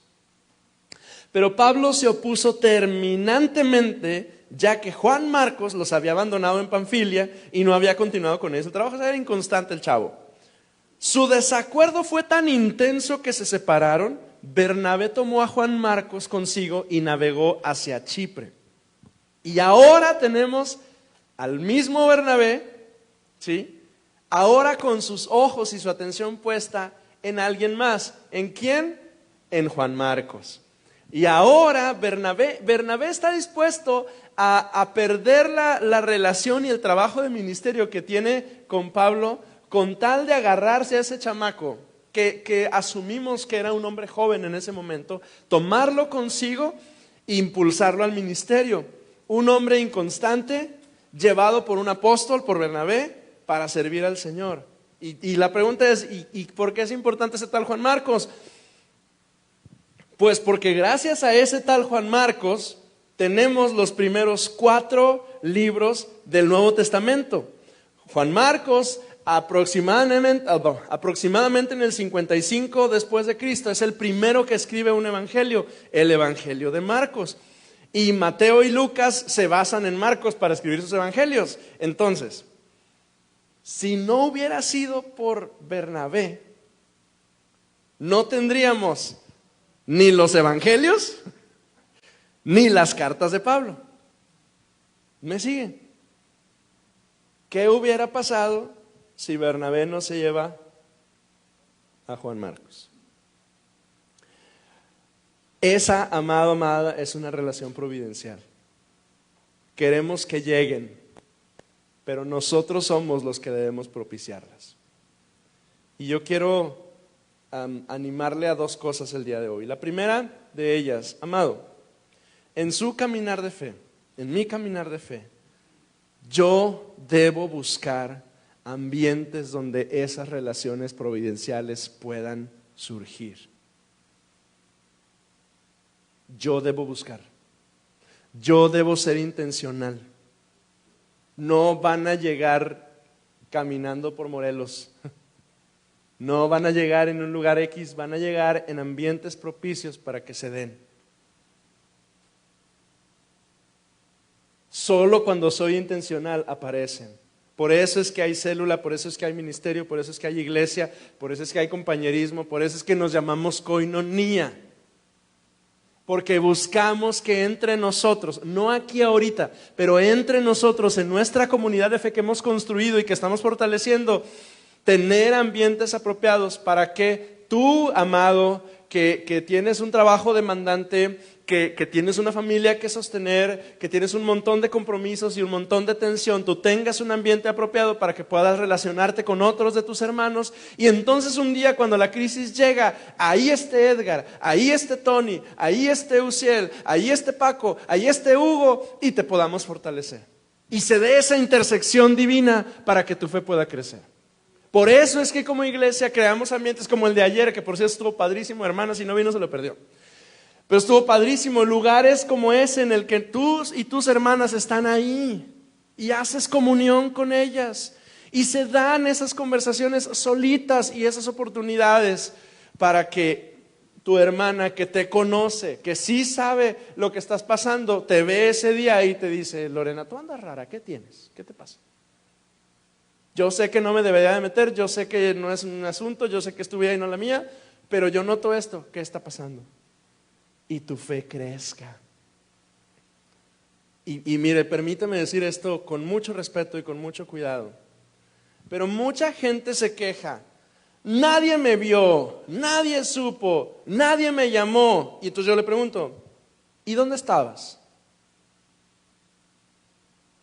Pero Pablo se opuso terminantemente, ya que Juan Marcos los había abandonado en Panfilia y no había continuado con ellos. El trabajo era inconstante el chavo. Su desacuerdo fue tan intenso que se separaron. Bernabé tomó a Juan Marcos consigo y navegó hacia Chipre. Y ahora tenemos al mismo Bernabé, ¿sí?, ahora con sus ojos y su atención puesta en alguien más. ¿En quién? En Juan Marcos. Y ahora Bernabé está dispuesto a perder la relación y el trabajo de ministerio que tiene con Pablo con tal de agarrarse a ese chamaco que asumimos que era un hombre joven en ese momento, tomarlo consigo e impulsarlo al ministerio. Un hombre inconstante, llevado por un apóstol, por Bernabé, para servir al Señor. Y la pregunta es, ¿y por qué es importante ese tal Juan Marcos? Pues porque gracias a ese tal Juan Marcos tenemos los primeros 4 libros del Nuevo Testamento. Juan Marcos aproximadamente en el 55 después de Cristo es el primero que escribe un evangelio, el evangelio de Marcos. Y Mateo y Lucas se basan en Marcos para escribir sus evangelios. Entonces, si no hubiera sido por Bernabé, no tendríamos ni los evangelios ni las cartas de Pablo. ¿Me siguen? ¿Qué hubiera pasado si Bernabé no se lleva a Juan Marcos? Esa, amado, amada, es una relación providencial. Queremos que lleguen, pero nosotros somos los que debemos propiciarlas. Y yo quiero animarle a dos cosas el día de hoy. La primera de ellas, amado, en su caminar de fe, en mi caminar de fe, yo debo buscar ambientes donde esas relaciones providenciales puedan surgir. Yo debo buscar. Yo debo ser intencional. No van a llegar caminando por Morelos. No van a llegar en un lugar X, van a llegar en ambientes propicios para que se den. Solo cuando soy intencional aparecen. Por eso es que hay célula, por eso es que hay ministerio, por eso es que hay iglesia, por eso es que hay compañerismo, por eso es que nos llamamos koinonía. Porque buscamos que entre nosotros, no aquí ahorita, pero entre nosotros en nuestra comunidad de fe que hemos construido y que estamos fortaleciendo, tener ambientes apropiados para que tú, amado, que tienes un trabajo demandante, que tienes una familia que sostener, que tienes un montón de compromisos y un montón de tensión, tú tengas un ambiente apropiado para que puedas relacionarte con otros de tus hermanos, y entonces un día cuando la crisis llega, ahí esté Edgar, ahí esté Tony, ahí esté Uciel, ahí esté Paco, ahí esté Hugo, y te podamos fortalecer. Y se dé esa intersección divina para que tu fe pueda crecer. Por eso es que como iglesia creamos ambientes como el de ayer, que por cierto estuvo padrísimo, hermana, si no vino se lo perdió. Pero estuvo padrísimo, lugares como ese en el que tú y tus hermanas están ahí y haces comunión con ellas y se dan esas conversaciones solitas y esas oportunidades para que tu hermana que te conoce, que sí sabe lo que estás pasando, te ve ese día y te dice: Lorena, tú andas rara, ¿qué tienes? ¿Qué te pasa? Yo sé que no me debería de meter, yo sé que no es un asunto, yo sé que es tu vida y no la mía, pero yo noto esto, ¿qué está pasando? Y tu fe crezca. Y mire, permítame decir esto con mucho respeto y con mucho cuidado, pero mucha gente se queja: nadie me vio, nadie supo, nadie me llamó. Y entonces yo le pregunto: ¿y dónde estabas?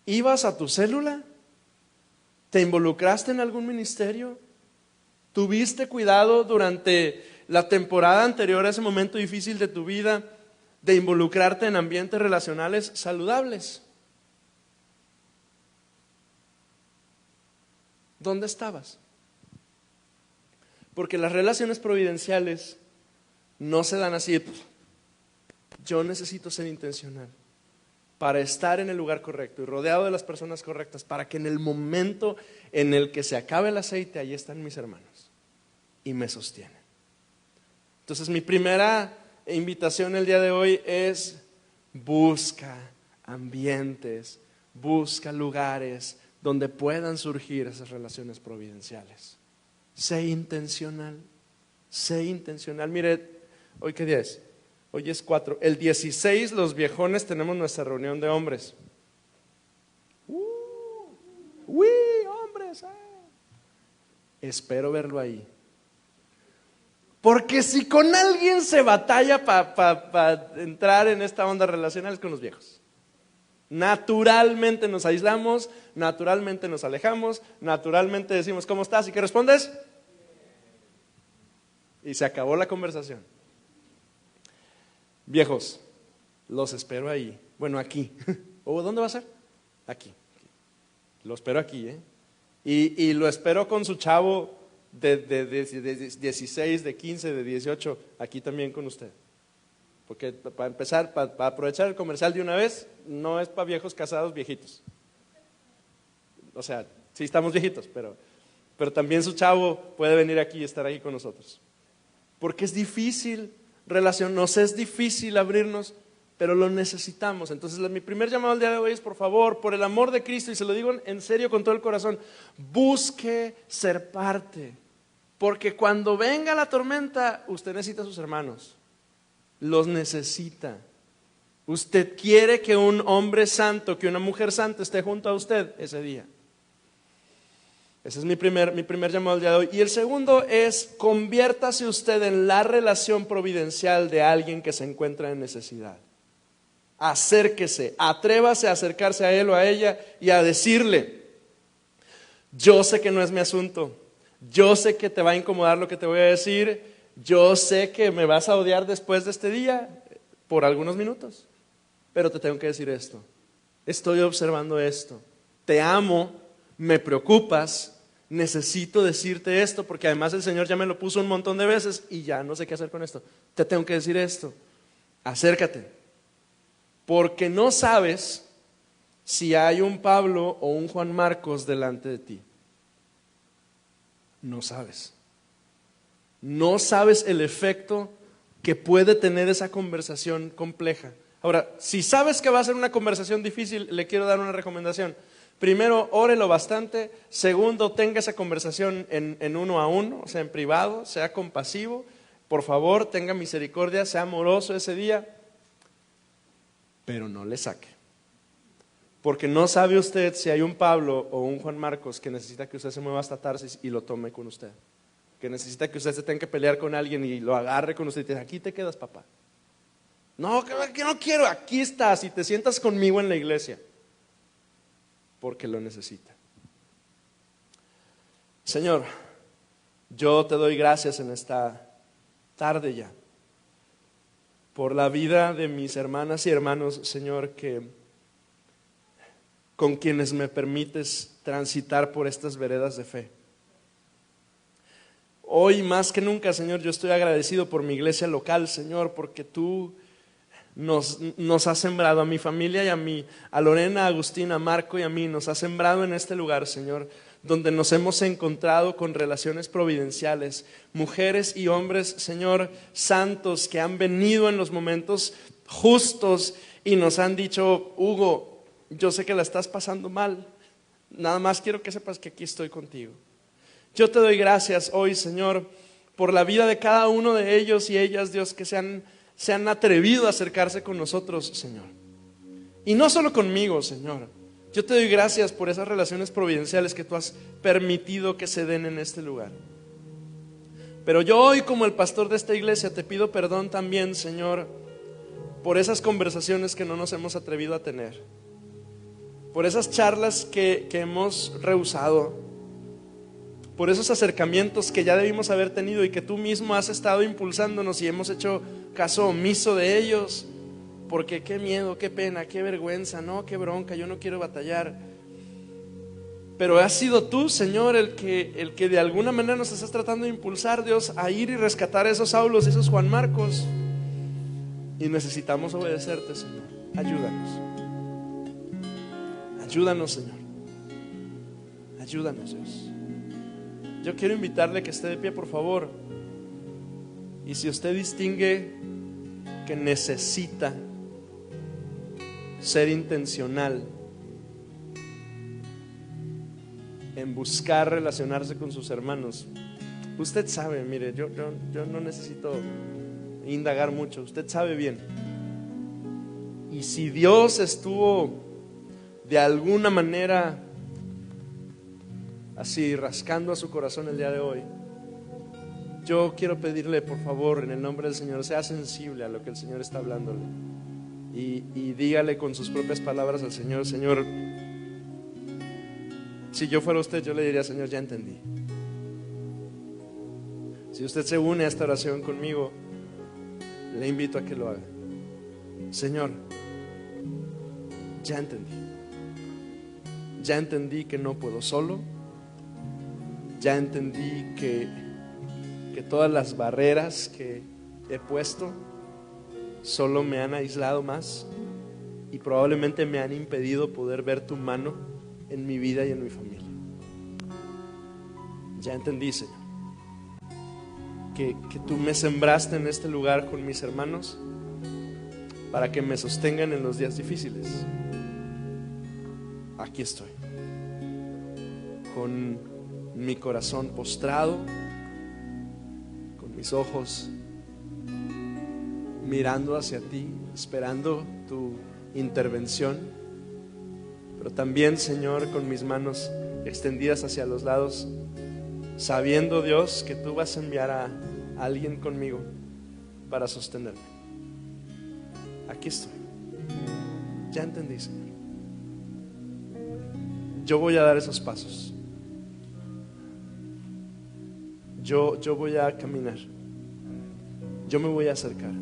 ¿Ibas a tu célula? ¿Te involucraste en algún ministerio? ¿Tuviste cuidado durante la temporada anterior a ese momento difícil de tu vida de involucrarte en ambientes relacionales saludables? ¿Dónde estabas? Porque las relaciones providenciales no se dan así. Yo necesito ser intencional para estar en el lugar correcto y rodeado de las personas correctas, para que en el momento en el que se acabe el aceite, ahí están mis hermanos y me sostienen. Entonces mi primera invitación el día de hoy es: busca ambientes, busca lugares donde puedan surgir esas relaciones providenciales. Sé intencional, sé intencional. Mire, ¿hoy qué día es? Hoy es 4. El 16 los viejones tenemos nuestra reunión de hombres. ¡Uy, hombres! Espero verlo ahí. Porque si con alguien se batalla para entrar en esta onda relacional es con los viejos. Naturalmente nos aislamos, naturalmente nos alejamos, naturalmente decimos: ¿cómo estás? ¿Y qué respondes? Y se acabó la conversación. Viejos, los espero ahí. Bueno, aquí. ¿O dónde va a ser? Aquí. Lo espero aquí, Y lo espero con su chavo de 16, de 15, de 18, aquí también con usted. Porque para empezar, para aprovechar el comercial de una vez, no es para viejos casados viejitos. O sea, sí estamos viejitos, pero también su chavo puede venir aquí y estar aquí con nosotros. Porque es difícil nos es difícil abrirnos, pero lo necesitamos. Entonces mi primer llamado al día de hoy es, por favor, por el amor de Cristo, y se lo digo en serio con todo el corazón, busque ser parte, porque cuando venga la tormenta, usted necesita a sus hermanos, los necesita. Usted quiere que un hombre santo, que una mujer santa esté junto a usted ese día. Ese es mi primer llamado al día de hoy. Y el segundo es, conviértase usted en la relación providencial de alguien que se encuentra en necesidad. Acérquese, atrévase a acercarse a él o a ella y a decirle: yo sé que no es mi asunto, yo sé que te va a incomodar lo que te voy a decir, yo sé que me vas a odiar después de este día por algunos minutos, pero te tengo que decir esto, estoy observando esto, te amo, me preocupas, necesito decirte esto, porque además el Señor ya me lo puso un montón de veces y ya no sé qué hacer con esto, te tengo que decir esto, acércate, porque no sabes si hay un Pablo o un Juan Marcos delante de ti. No sabes. No sabes el efecto que puede tener esa conversación compleja. Ahora, si sabes que va a ser una conversación difícil, le quiero dar una recomendación. Primero, órelo bastante. Segundo, tenga esa conversación en uno a uno, o sea, en privado, sea compasivo. Por favor, tenga misericordia, sea amoroso ese día, pero no le saque. Porque no sabe usted si hay un Pablo o un Juan Marcos que necesita que usted se mueva hasta Tarsis y lo tome con usted. Que necesita que usted se tenga que pelear con alguien y lo agarre con usted y te dice: aquí te quedas, papá. No, que no quiero, aquí estás y te sientas conmigo en la iglesia. Porque lo necesita. Señor, yo te doy gracias en esta tarde ya por la vida de mis hermanas y hermanos, Señor, con quienes me permites transitar por estas veredas de fe. Hoy más que nunca, Señor, yo estoy agradecido por mi iglesia local, Señor, porque tú nos has sembrado, a mi familia y a mí, a Lorena, a Agustín, a Marco y a mí, nos has sembrado en este lugar, Señor, donde nos hemos encontrado con relaciones providenciales, mujeres y hombres, Señor, santos, que han venido en los momentos justos y nos han dicho: Hugo, yo sé que la estás pasando mal, nada más quiero que sepas que aquí estoy contigo. Yo te doy gracias hoy, Señor, por la vida de cada uno de ellos y ellas, Dios, que se han atrevido a acercarse con nosotros, Señor. Y no solo conmigo, Señor. Yo te doy gracias por esas relaciones providenciales que tú has permitido que se den en este lugar. Pero yo hoy, como el pastor de esta iglesia, te pido perdón también, Señor, por esas conversaciones que no nos hemos atrevido a tener, por esas charlas que hemos rehusado, por esos acercamientos que ya debimos haber tenido y que tú mismo has estado impulsándonos y hemos hecho caso omiso de ellos, porque qué miedo, qué pena, qué vergüenza, no, qué bronca, yo no quiero batallar. Pero has sido tú, Señor, el que de alguna manera nos estás tratando de impulsar, Dios, a ir y rescatar a esos Saulos, esos Juan Marcos, y necesitamos obedecerte, Señor. Ayúdanos, Señor. Ayúdanos, Dios. Yo quiero invitarle a que esté de pie, por favor. Y si usted distingue que necesita ser intencional en buscar relacionarse con sus hermanos, usted sabe, mire, yo no necesito indagar mucho, usted sabe bien. Y si Dios estuvo de alguna manera así rascando a su corazón el día de hoy, yo quiero pedirle, por favor, en el nombre del Señor, sea sensible a lo que el Señor está hablándole y dígale con sus propias palabras al Señor: Señor, si yo fuera usted, yo le diría: Señor, ya entendí. Si usted se une a esta oración conmigo, le invito a que lo haga. Señor, ya entendí que no puedo solo, ya entendí que todas las barreras que he puesto solo me han aislado más y probablemente me han impedido poder ver tu mano en mi vida y en mi familia. Ya entendí, Señor, que tú me sembraste en este lugar con mis hermanos para que me sostengan en los días difíciles. Aquí estoy, con mi corazón postrado, con mis ojos mirando hacia ti, esperando tu intervención, pero también, Señor, con mis manos extendidas hacia los lados, sabiendo, Dios, que tú vas a enviar a alguien conmigo para sostenerme. Aquí estoy. Ya entendí, Señor. Yo voy a dar esos pasos. Yo voy a caminar. Yo me voy a acercar.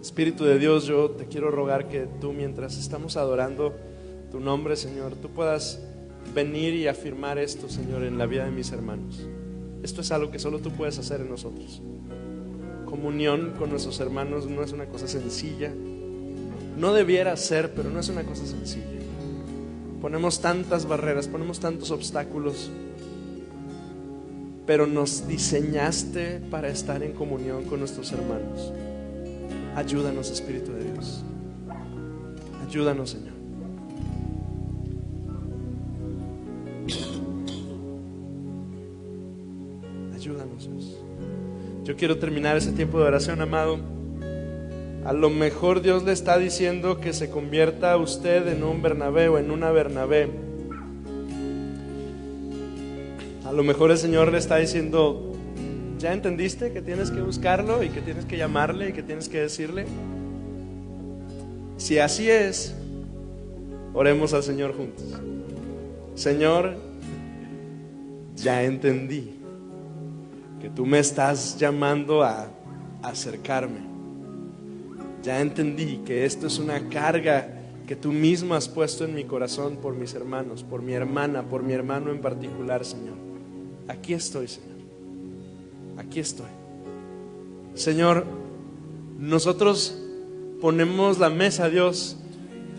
Espíritu de Dios, yo te quiero rogar que tú, mientras estamos adorando tu nombre, Señor, tú puedas venir y afirmar esto, Señor, en la vida de mis hermanos. Esto es algo que solo tú puedes hacer en nosotros. Comunión con nuestros hermanos no es una cosa sencilla. No debiera ser, pero no es una cosa sencilla. Ponemos tantas barreras, ponemos tantos obstáculos, pero nos diseñaste para estar en comunión con nuestros hermanos. Ayúdanos, Espíritu de Dios. Ayúdanos, Señor. Ayúdanos, Dios. Yo quiero terminar ese tiempo de oración, amado. A lo mejor Dios le está diciendo que se convierta usted en un Bernabé o en una Bernabé. A lo mejor el Señor le está diciendo: ¿ya entendiste que tienes que buscarlo y que tienes que llamarle y que tienes que decirle? Si así es, oremos al Señor juntos. Señor, ya entendí que tú me estás llamando a acercarme. Ya entendí que esto es una carga que tú mismo has puesto en mi corazón por mis hermanos, por mi hermana, por mi hermano en particular, Señor. Aquí estoy, Señor. Aquí estoy. Señor, nosotros ponemos la mesa, Dios,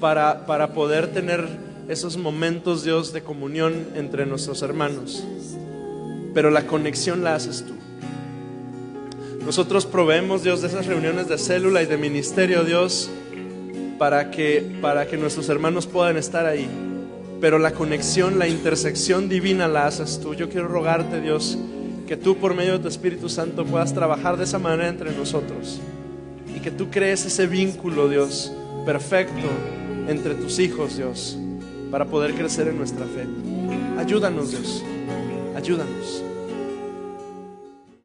para poder tener esos momentos, Dios, de comunión entre nuestros hermanos, pero la conexión la haces tú. Nosotros proveemos, Dios, de esas reuniones de célula y de ministerio, Dios, para que nuestros hermanos puedan estar ahí, pero la conexión, la intersección divina la haces tú. Yo quiero rogarte, Dios, que tú, por medio de tu Espíritu Santo, puedas trabajar de esa manera entre nosotros y que tú crees ese vínculo, Dios, perfecto entre tus hijos, Dios, para poder crecer en nuestra fe. Ayúdanos, Dios, ayúdanos.